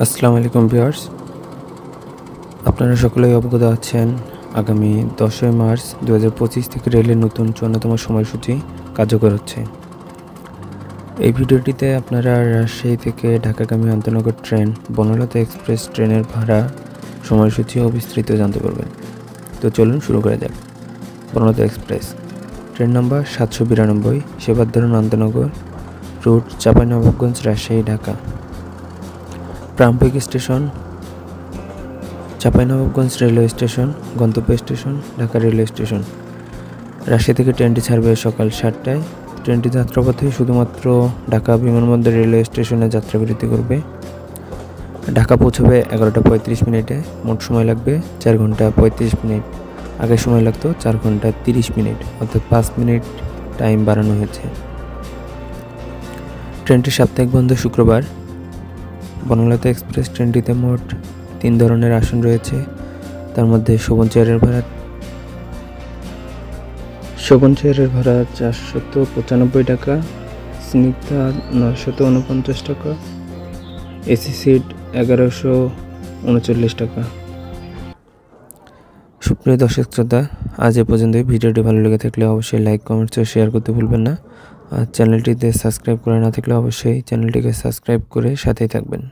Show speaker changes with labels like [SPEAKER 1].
[SPEAKER 1] আসসালামু আলাইকুম ভিউয়ার্স, আপনারা সকলেই অবগত আছেন আগামী 10 মার্চ 2025 থেকে রেলের নতুন 54তম সময়সূচি কার্যকর হচ্ছে। এই ভিডিওটিতে আপনারা রাজশাহী থেকে ঢাকাগামী আন্তনগর ট্রেন বনলতা এক্সপ্রেস ট্রেনের ভাড়া সময়সূচি ও বিস্তারিত জানতে পারবেন। তো চলুন শুরু করা যাক। বনলতা এক্সপ্রেস ট্রেন নম্বর 792, সেবার ধরন আন্তনগর, রুট চাঁপাইনবাবগঞ্জ, রাজশাহী, ঢাকা। প্রারম্ভিক স্টেশন চাঁপাইনবাবগঞ্জ রেলওয়ে স্টেশন, গন্তব্য station Dhaka railway station. Rajshahi থেকে ট্রেনটি ছাড়বে সকাল 7টায়। ট্রেনটি যাত্রাপথে শুধুমাত্র ঢাকা বিমানবন্দর রেলওয়ে স্টেশনে যাত্রাবিরতি করবে। ঢাকা পৌঁছবে 11টা 35 মিনিটে। মোট সময় লাগবে 4 ঘন্টা 35 মিনিট। আগে সময় লাগতো 4 ঘন্টা 30 মিনিট, অর্থাৎ 5 মিনিট টাইম বাড়ানো হয়েছে। ট্রেনটি সাপ্তাহিক বন্ধ শুক্রবার। বনলতা এক্সপ্রেস ট্রেনটিতে মোট 3 ধরনের আসন রয়েছে। তার মধ্যে শোভন চেয়ারের ভাড়া 495 টাকা, স্নিগ্ধা 949 টাকা, এসি সিট 1139 টাকা। সুপ্রিয় দর্শক শ্রোতা, আজ এ পর্যন্তই। ভিডিওটি ভালো লেগে থাকলে অবশ্যই লাইক, কমেন্টস ও শেয়ার করতে ভুলবেন না। আর চ্যানেলটিতে সাবস্ক্রাইব করা না থাকলে অবশ্যই চ্যানেলটিকে সাবস্ক্রাইব করে সাথেই থাকবেন।